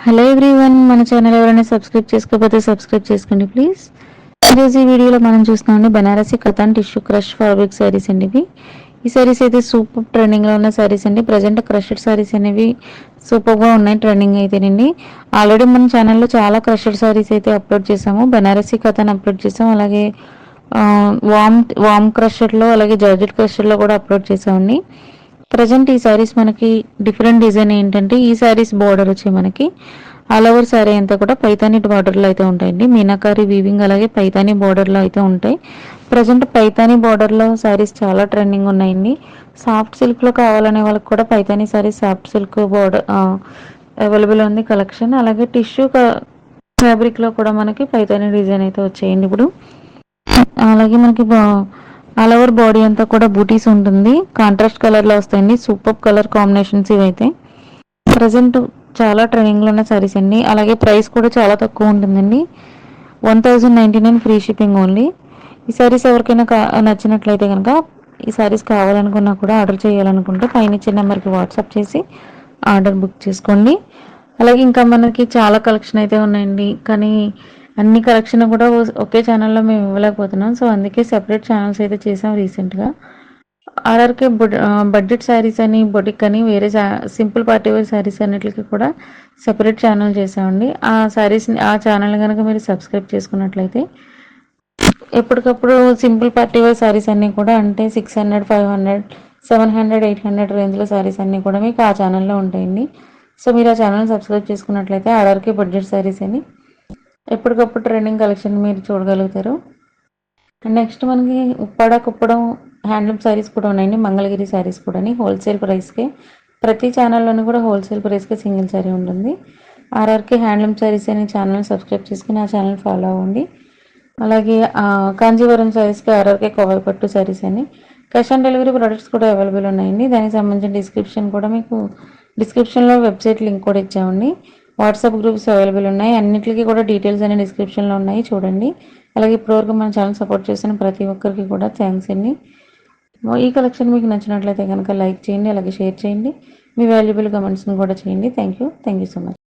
Hello everyone, మన channel ఎవరైనా subscribe చేసుకోకపోతే సబ్స్క్రైబ్ చేసుకోండి ప్లీజ్. ఈరోజు ఈ వీడియోలో మనం చూస్తున్నామండి Banarasi katan tissue crush fabric sarees అండి ఇవి. ఈ శారీస్ అయితే సూపర్ ట్రెండింగ్లో ఉన్న శారీస్ అండి. ప్రజెంట్ క్రషెడ్ శారీస్ అనేవి సూపర్గా ఉన్నాయి ట్రెండింగ్ అయితేనండి. ఆల్రెడీ మన ఛానల్లో చాలా క్రషెడ్ శారీస్ అయితే అప్లోడ్ చేసాము. బనారసి కథాన్ అప్లోడ్ చేసాము, అలాగే వామ్ క్రషెడ్లో, అలాగే జార్జెట్ క్రషెడ్లో కూడా అప్లోడ్ చేసామండి. ప్రజెంట్ ఈ శారీస్ మనకి డిఫరెంట్ డిజైన్ ఏంటంటే, ఈ శారీస్ బార్డర్ వచ్చి మనకి ఆల్ ఓవర్ శారీ అంతా కూడా పైతాని బార్డర్లో అయితే ఉంటాయండి. మీనాకారి వీవింగ్ అలాగే పైతాని బార్డర్లో అయితే ఉంటాయి. ప్రజెంట్ పైతాని బార్డర్లో శారీస్ చాలా ట్రెండింగ్ ఉన్నాయండి. సాఫ్ట్ సిల్క్లో కావాలనే వాళ్ళకి కూడా Paithani saris soft silk border available ఉంది కలెక్షన్. అలాగే టిష్యూ ఫ్యాబ్రిక్లో కూడా మనకి పైతాని డిజైన్ అయితే వచ్చాయండి ఇప్పుడు. అలాగే మనకి ఆల్ ఓవర్ బాడీ అంతా కూడా బూటీస్ ఉంటుంది. కాంట్రాస్ట్ కలర్లో వస్తాయండి. సూపర్ కలర్ కాంబినేషన్స్ ఇవైతే ప్రజెంట్ చాలా ట్రెండింగ్లో ఉన్న సారీస్ అండి. అలాగే ప్రైస్ కూడా చాలా తక్కువ ఉంటుందండి. 1099 ఫ్రీ షిప్పింగ్ ఓన్లీ. ఈ సారీస్ ఎవరికైనా నచ్చినట్లయితే కనుక ఈ సారీస్ కావాలనుకున్నా కూడా ఆర్డర్ చేయాలనుకుంటే పైన ఇచ్చిన నెంబర్కి వాట్సాప్ చేసి ఆర్డర్ బుక్ చేసుకోండి. అలాగే ఇంకా మనకి చాలా కలెక్షన్ అయితే ఉన్నాయండి, కానీ అన్ని కలెక్షన్ కూడా ఒకే ఛానల్లో మేము ఇవ్వలేకపోతున్నాం. సో అందుకే సెపరేట్ ఛానల్స్ అయితే చేసాం రీసెంట్గా. ఆర్ఆర్కే బడ్జెట్ శారీస్ అని, బొటిక్ అని, వేరే సింపుల్ పార్టీ వేర్ శారీస్ అన్నిటికి కూడా సెపరేట్ ఛానల్ చేసామండి. ఆ శారీస్ని ఆ ఛానల్ కనుక మీరు సబ్స్క్రైబ్ చేసుకున్నట్లయితే ఎప్పటికప్పుడు సింపుల్ పార్టీ వేర్ శారీస్ అన్నీ కూడా, అంటే 600, 500, 700, 800 రేంజ్లో శారీస్ అన్నీ కూడా మీకు ఆ ఛానల్లో ఉంటాయండి. సో మీరు ఆ ఛానల్ సబ్స్క్రైబ్ చేసుకున్నట్లయితే ఆర్ఆర్కే బడ్జెట్ శారీస్ అని ఎప్పటికప్పుడు ట్రెండింగ్ కలెక్షన్ మీరు చూడగలుగుతారు. నెక్స్ట్ మనకి ఉప్పాడ కుప్పడం హ్యాండ్లూమ్ శారీస్ కూడా ఉన్నాయండి. మంగళగిరి శారీస్ కూడా హోల్సేల్ ప్రైస్కే, ప్రతి ఛానల్లోనూ కూడా హోల్సేల్ ప్రైస్కే సింగిల్ శారీ ఉంటుంది. ఆర్ఆర్కే హ్యాండ్లూమ్ శారీస్ అనే ఛానల్ సబ్స్క్రైబ్ చేసుకుని ఆ ఛానల్ ఫాలో అవ్వండి. అలాగే కాంజీవరం శారీస్కి ఆర్ఆర్కే కవర్ పట్టు శారీస్ అని క్యాష్ ఆన్ డెలివరీ ప్రొడక్ట్స్ కూడా అవైలబుల్ ఉన్నాయండి. దానికి సంబంధించిన డిస్క్రిప్షన్ కూడా మీకు డిస్క్రిప్షన్లో వెబ్సైట్ లింక్ కూడా ఇచ్చామండి. వాట్సాప్ గ్రూప్స్ అవైలబుల్ ఉన్నాయి. అన్నింటికి కూడా డీటెయిల్స్ అనే డిస్క్రిప్షన్లో ఉన్నాయి, చూడండి. అలాగే ఇప్పటివరకు మన ఛానల్ సపోర్ట్ చేసిన ప్రతి ఒక్కరికి కూడా థ్యాంక్స్ అండి. ఈ కలెక్షన్ మీకు నచ్చినట్లయితే కనుక లైక్ చేయండి, అలాగే షేర్ చేయండి. మీ వాల్యుబుల్ కమెంట్స్ని కూడా చేయండి. Thank you so much.